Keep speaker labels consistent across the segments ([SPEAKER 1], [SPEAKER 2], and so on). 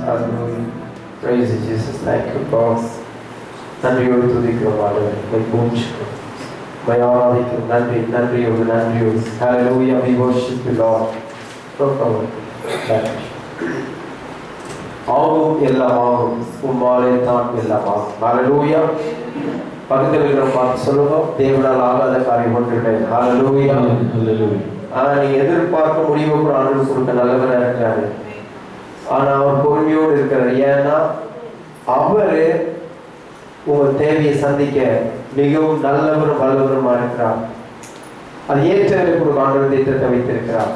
[SPEAKER 1] Hallelujah. Praise you, Jesus. Thank you, God. நன்றியோடு துதிக்கிறோம் ஆண்டவரே. உம்மை போற்றுகிறோம். உம்மை ஆராதிக்கிறோம். நன்றியோடு. Hallelujah. We worship you, Lord. ஆகும் எல்லாமாகும் உம்மாலே தான் எல்லாமாகும். Hallelujah. பக்கத்தில் இருக்கிற பார்த்து சொல்லுவோம், தேவனால் ஆகாத காரியம் ஒன்றுமே. Hallelujah. நீங்க எதிர்பார்க்க முடிவு கூட ஆண்டு கொடுக்க நல்லவராக இருக்கிறாரு. ஆனா அவர் பொறுமையோடு இருக்கிறார். ஏன்னா அவரு உங்க தேவையை சந்திக்க மிகவும் நல்லவரும் வல்லவருமா இருக்கிறார். அது ஏற்றவரை கூட ஆண்டவர் திட்டத்தை வைத்திருக்கிறார்.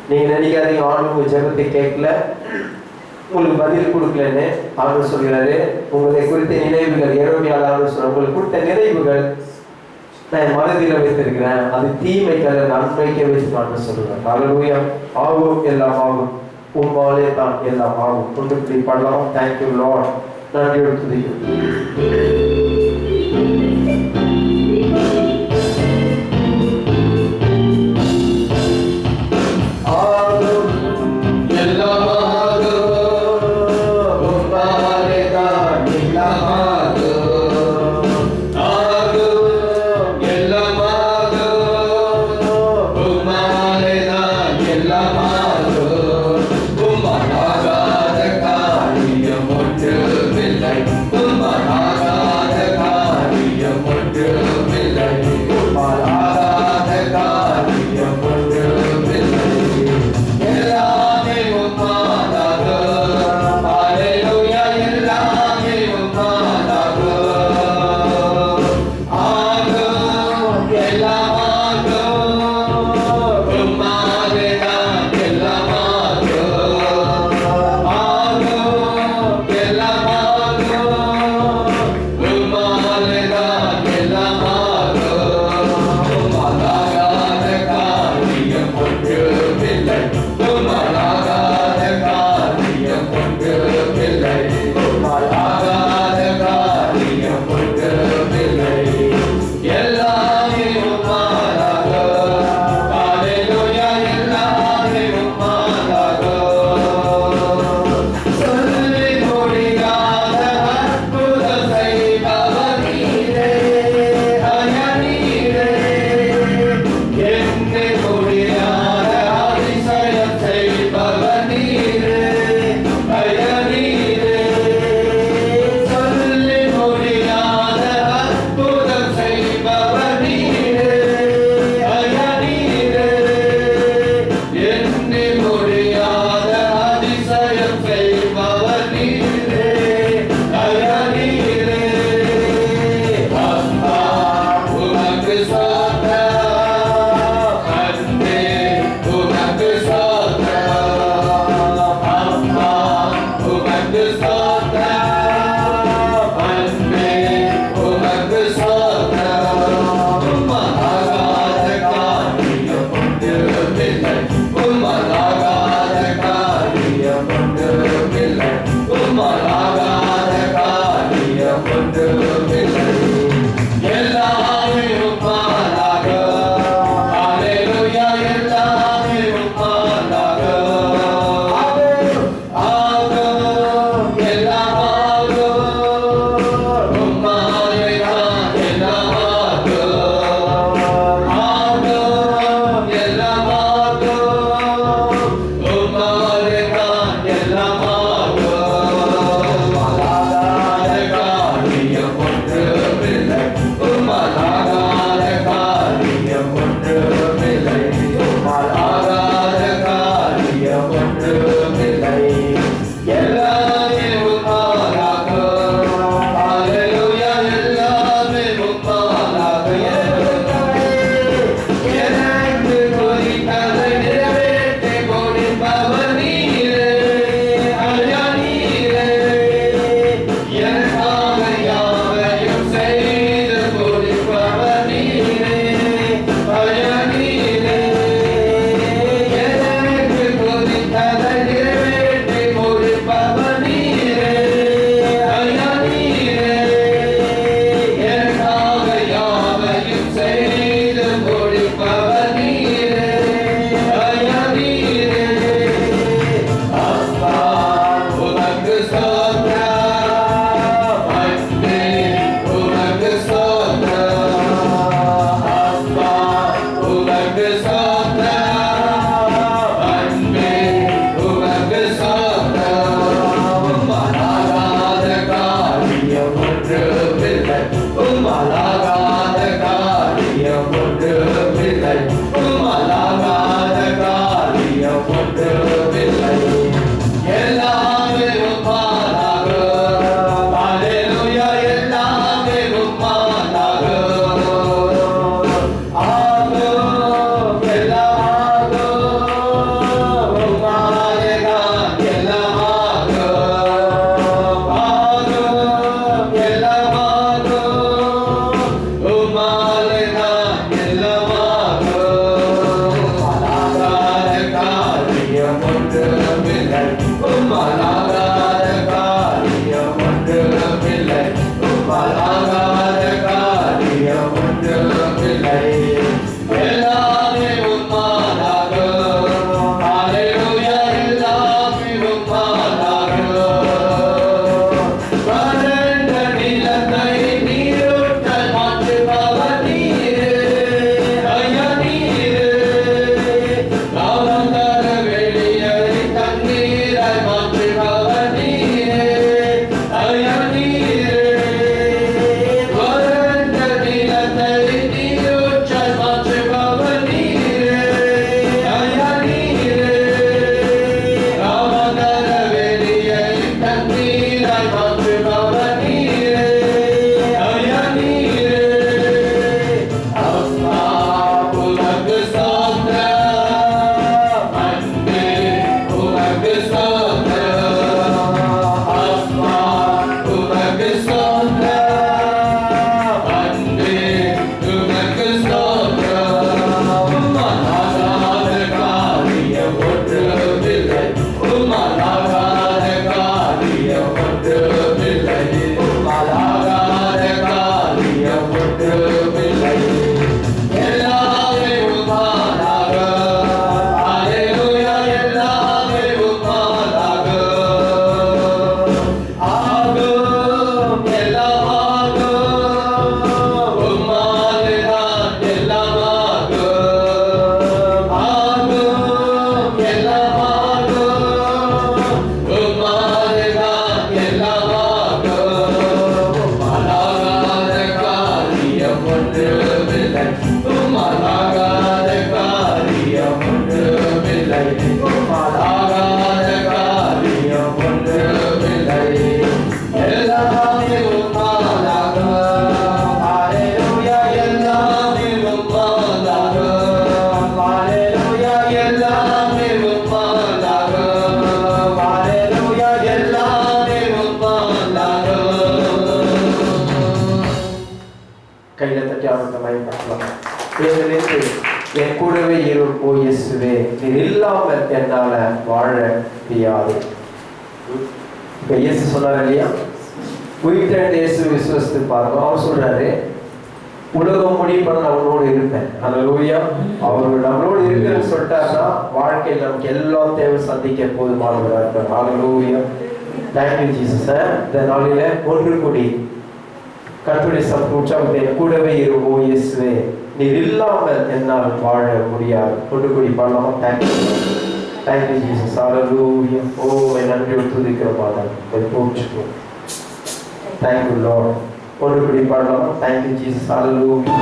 [SPEAKER 1] நீங்க நினைக்காதீங்க ஆண்டு உங்க ஜெபத்தை கேட்கல, உங்களுக்கு பதில் கொடுக்கலன்னு. ஆண்டு சொல்கிறாரு, உங்களை குறித்த நினைவுகள் ஏரோமியாளர் சொல்ற உங்களுக்கு கொடுத்த நினைவுகள் நான் மனதில் வைத்திருக்கிறேன், அது தீமைக்காக நன்மைக்க வைத்து ஆண்டு சொல்லுவேன். ஹல்லேலூயா. ஆகும் எல்லாம் ஆகும் உம்மாலே தான் எல்லாம் ஆகும். கொண்டு பாடலாம். Thank you Lord. நன்றியோடு துதிக்கிறேன்.
[SPEAKER 2] எல்லா
[SPEAKER 1] என்று என் கூடவே இருப்போ இயேசுவே, நீர் இல்லாமல் என்னால வாழ முடியாது. இப்ப இயேசு சொன்னார் இல்லையா, உயிர்த்தெழுந்த இயேசு விசுவாசித்து பாருங்க. அவர் சொல்றாரு, உலகம் முடிவு பண்ண அவனோடு இருப்பேன். அல்லேலூயா. அவர் நம்மளோடு இருக்கிறேன்னு சொல்லிட்டாருன்னா வாழ்க்கையில் நமக்கு எல்லாம் தேவை சந்திக்க போதுமானவராக இருப்பார். அல்லேலூயா. Thank you Jesus. இந்த நாளில ஒன்று கூடி கர்த்தருடைய சத்தம் உற்சாகத்தை கூடவே இருப்போ இயேசுவே, நீர் இல்லாமல் என்னால் வாழ முடியாது. ஒன்று கூடி பாடலாமா? Thank you Jesus. அல்லேலூயா. ஓ நன்றியோடு துதிக்கிற பாதம் போச்சுக்கோ. Thank you Lord. ஒன்று கூடி பாடலாமா? Thank you Jesus. அல்லேலூயா.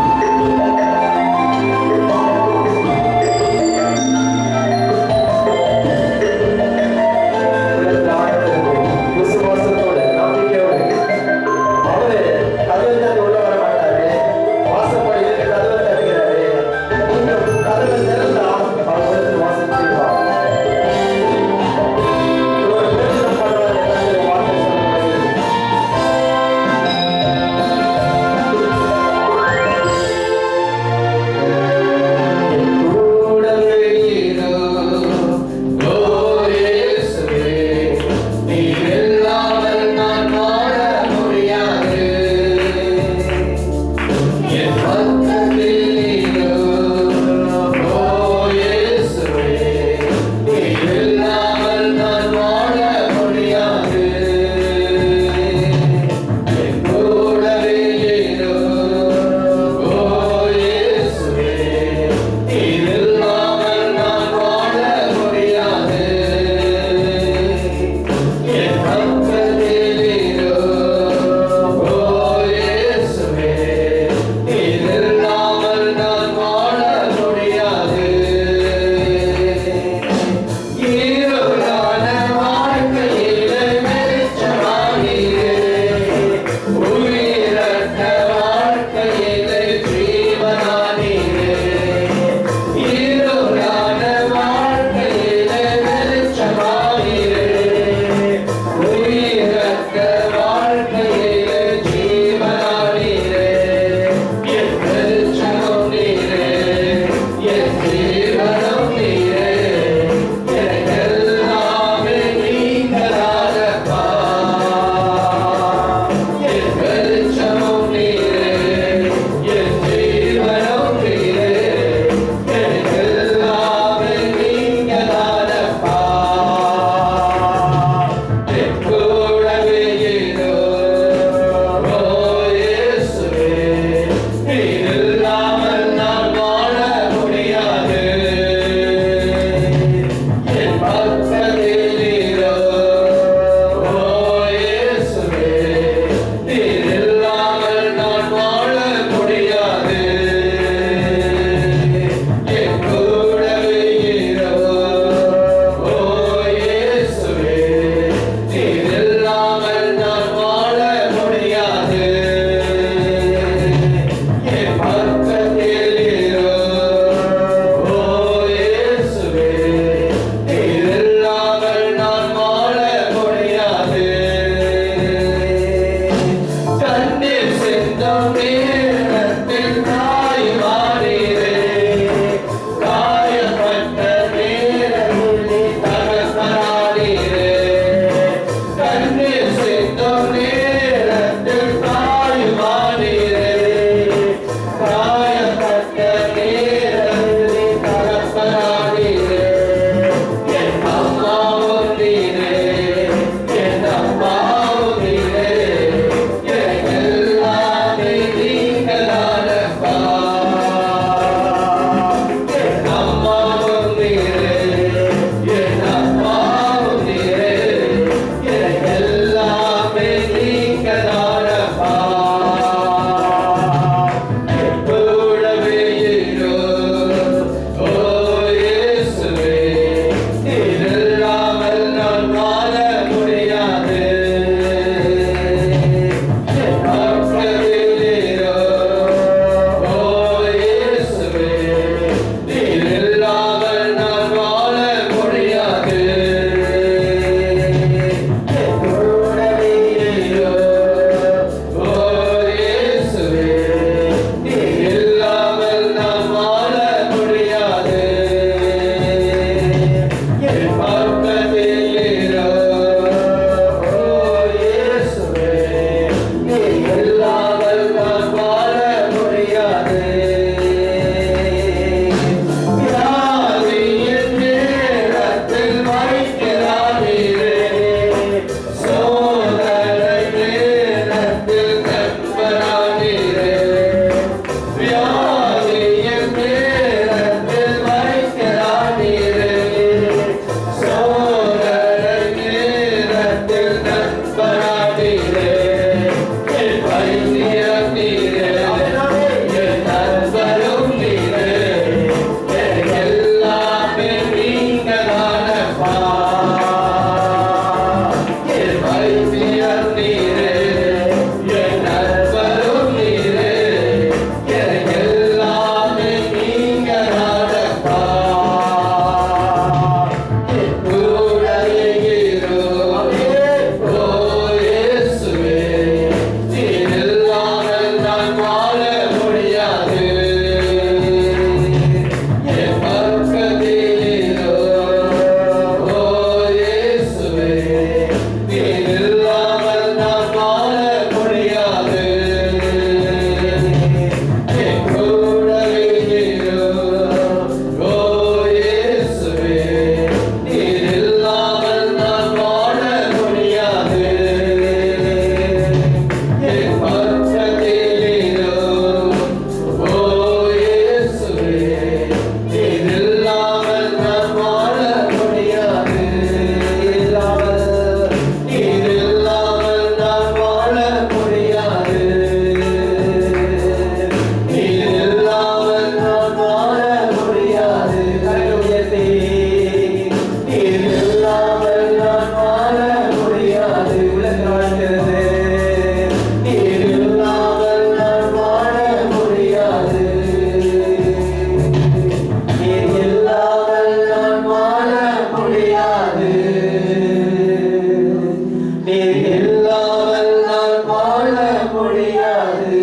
[SPEAKER 1] நீர் இல்லாமல் நான் வாழ முடியாது.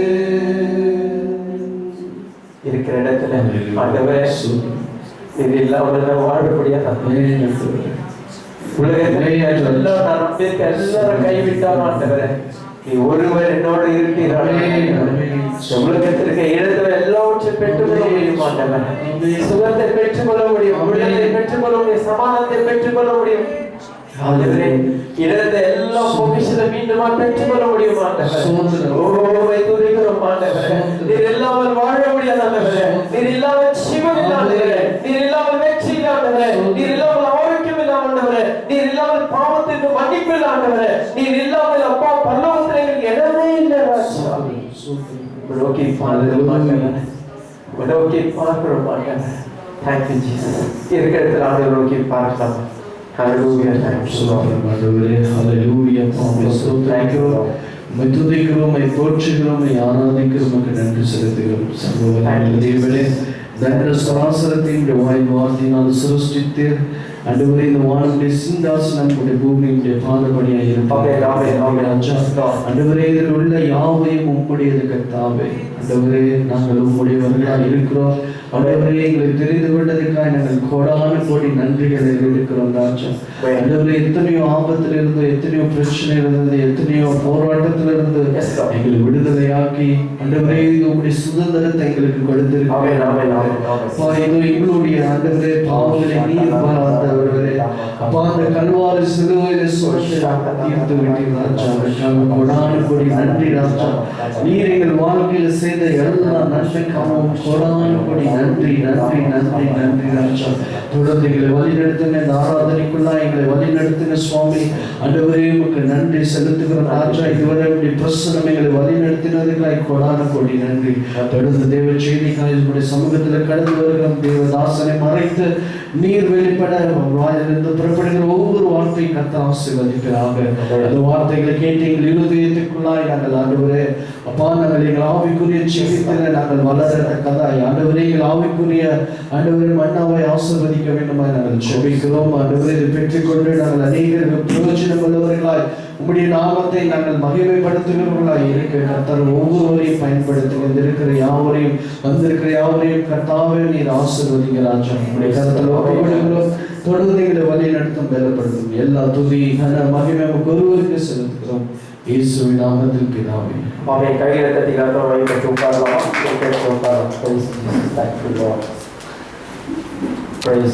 [SPEAKER 1] இருக்கிற இடத்துல ஆண்டவரே நீர் இல்லாமல் நான் வாழ முடியாது. உலகத்திலே எல்லாரும் கைவிட்டாலும் ஆண்டவரே நீ ஒருவர் என்னோடு இருக்கிறாரே. உலகத்திற்கு இழந்த எல்லாவற்றையும் பெற்றுக்கொள்ள முடியும் ஆண்டவரே. சுகத்தை பெற்றுக்கொள்ள முடியும், விடுதலை பெற்றுக்கொள்ள முடியும், சமாதானத்தை பெற்றுக்கொள்ள முடியும். இழந்த எல்லா பொக்கிஷத்தை மீண்டும் பெற்றுக்கொள்ள முடியும் ஆண்டவரே. ஓமை துதிக்கிறோம் ஆண்டவரே. நீர் இல்லாமல் வாழ முடியாது ஆண்டவரே. நீர் இல்லாமல் ஜீவன் இல்லை ஆண்டவரே. நீர் இல்லாமல் வெற்றி இல்லை ஆண்டவரே. நீர் இல்லாமல் ஆரோக்கியம் இல்லை ஆண்டவரே. நீர் இல்லாமல் பாவத்திற்கு மன்னிப்பு இல்லை ஆண்டவரே. நீர் இல்லாமல் அப்பா பரலோகத்தில் எங்களுக்கு இடமே இல்லை ராஜா. நோக்கி பார்க்கிறோம் ஆண்டவரே. நோக்கி பார்க்கிறோம் ஆண்டவரே. Thank you Jesus. இருக்கிற இடத்துல ஆண்டவரை நோக்கி பார்க்கலாம். Hallelujah. Thank you Lord.
[SPEAKER 2] Hallelujah. Thank you Lord. துதிக்கிறோம், போற்றுகிறோம், ஆராதிக்கிறோம், நன்றி செலுத்துகிறோம். சர்வவல்லமையுள்ள தேவனே, சராசரத்தின் வார்த்தையினால் சிருஷ்டித்து ஆண்டவரே இந்த வானமுடைய சிங்காசனம் உடைய பூமியுடைய பாதபடியாக இருப்பாங்க. ஆண்டவரே இதில் உள்ள யாவையும் உம்முடையது கர்த்தாவே. ஆண்டவரே நாங்கள் உம்முடையவர்களாக இருக்கிறோம். ஆண்டவரே எங்களை தெரிந்து கொண்டதற்காக நாங்கள் கோடான கோடி நன்றிகளை எடுக்கிறோம் ராஜா. ஆண்டவரே எத்தனையோ ஆபத்தில் இருந்து, எத்தனையோ பிரச்சனை இருந்தது, எத்தனையோ போராட்டத்தில் இருந்து எங்களை விடுதலையாக்கி ஆண்டவரே உங்களுடைய சுதந்திரத்தை எங்களுக்கு கொடுத்திருக்கிறோம். எங்களுடைய ஆண்டவரே பாவங்களை நீர் பாராதவர்களே அப்பா அந்த கல்வாரி சிலுவையில தீர்த்து விட்டீர் ராஜா. கோடான கோடி நன்றி ராஜா. நீர் எங்கள் வாழ்க்கையில செய்த எல்லா நன்மைக்காகவும் கோடான கோடி நன்றி நன்றி நன்றி நன்றி ராஜா. தொடர்ந்து எங்களை வழி நடத்துங்க, இந்த ஆராதனைக்குள்ளா எங்களை வழி நடத்துங்க சுவாமி. ஆண்டவரே உமக்கு நன்றி செலுத்துகிறோம் ராஜா. இதுவரை பிரசனம் எங்களை வழி நடத்தினதுக்காக கோடான கோடி நன்றி. தொடர்ந்து தேவ செய்திக்காக உங்களுடைய சமூகத்தில் கடந்து வருகிறோம். தேவதாசனை மறைத்து நீர் வெளிப்பட வாயிலிருந்து புறப்படுகிற ஒவ்வொரு வார்த்தையும் கர்த்தர் ஆசீர்வதிப்பதாக. அந்த வார்த்தைகளை கேட்டு எங்கள் இருதயத்துக்குள்ளாய் நாங்கள் ஆண்டவரே அப்பா நாங்கள் எங்கள் ஆவிக்குரிய ஜீவியத்தில் நாங்கள் வளரத்தக்கதாய் ஆண்டவரே எங்கள் ஆவிக்குரிய ஆண்டவரே மன்னாவை ஆசீர்வதிக்க வேண்டுமா நாங்கள் ஜெபிக்கிறோம். ஆண்டவரே இதை பெற்றுக்கொண்டு நாங்கள் அநேகருக்கு பிரயோஜனம் உள்ளவர்களாய் உம்முடைய நாமத்தை நாங்கள் மகிமைப்படுத்துகிறவர்களாய் இருக்க கர்த்தர் ஒவ்வொருவரையும் பயன்படுத்துகிறது. இருக்கிற யாவரையும் வந்திருக்கிற யாவரையும் கர்த்தாவே நீர் ஆசீர்வதிங்க ராஜா. உம்முடைய கருத்தில் ஒப்புக்கொள்கிறோம். தொடர்ந்து எங்களை வழி நடத்தும் பலப்படுத்தும். எல்லா துதி கன மகிமை ஒருவருக்கு செலுத்துகிறோம் இயேசுவின் நாமத்தில் பிதாவே.
[SPEAKER 1] ஆமென். கையில தட்டி கர்த்தரை வைத்து உட்காரலாம். Praise